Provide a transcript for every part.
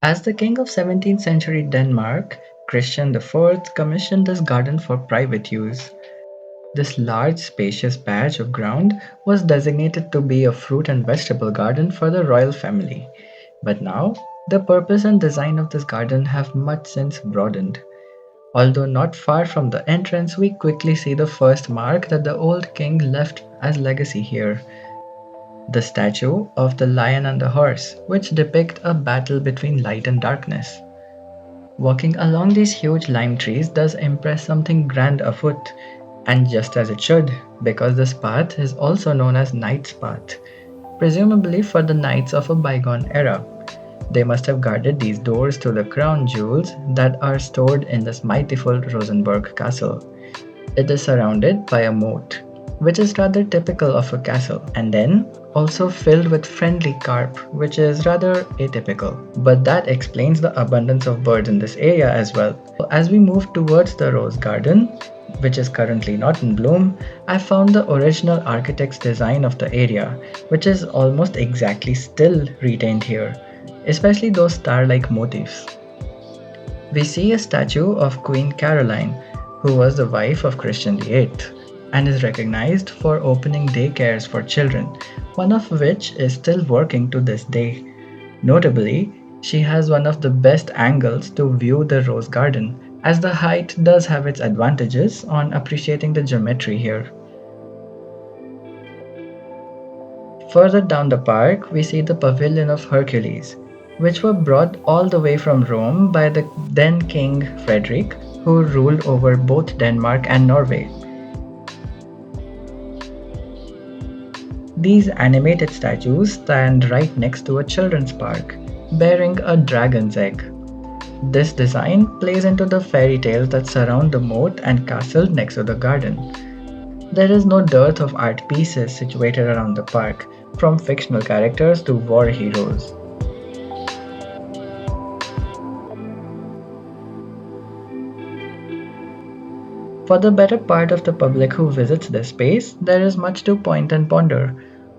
As the king of 17th century Denmark, Christian IV commissioned this garden for private use. This large, spacious patch of ground was designated to be a fruit and vegetable garden for the royal family. But now, the purpose and design of this garden have much since broadened. Although not far from the entrance, we quickly see the first mark that the old king left as legacy here, the statue of the lion and the horse, which depict a battle between light and darkness. Walking along these huge lime trees does impress something grand afoot, and just as it should, because this path is also known as Knight's Path, presumably for the knights of a bygone era. They must have guarded these doors to the crown jewels that are stored in this mightiful Rosenborg castle. It is surrounded by a moat, which is rather typical of a castle, and then also filled with friendly carp, which is rather atypical. But that explains the abundance of birds in this area as well. As we move towards the rose garden, which is currently not in bloom, I found the original architect's design of the area, which is almost exactly still retained here, especially those star-like motifs. We see a statue of Queen Caroline, who was the wife of Christian VIII, and is recognized for opening daycares for children, one of which is still working to this day. Notably, she has one of the best angles to view the rose garden, as the height does have its advantages on appreciating the geometry here. Further down the park, we see the Pavilion of Hercules, which were brought all the way from Rome by the then King Frederick, who ruled over both Denmark and Norway. These animated statues stand right next to a children's park, bearing a dragon's egg. This design plays into the fairy tales that surround the moat and castle next to the garden. There is no dearth of art pieces situated around the park, from fictional characters to war heroes. For the better part of the public who visits this space, there is much to point and ponder.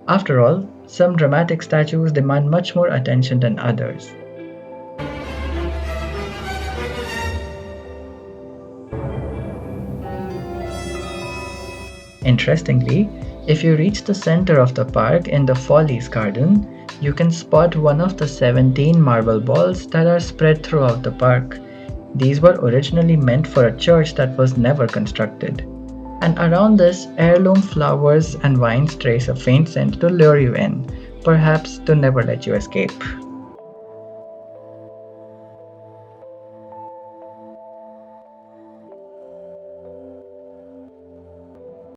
After all, some dramatic statues demand much more attention than others. Interestingly, if you reach the center of the park in the Follies Garden, you can spot one of the 17 marble balls that are spread throughout the park. These were originally meant for a church that was never constructed. And around this, heirloom flowers and vines trace a faint scent to lure you in, perhaps to never let you escape.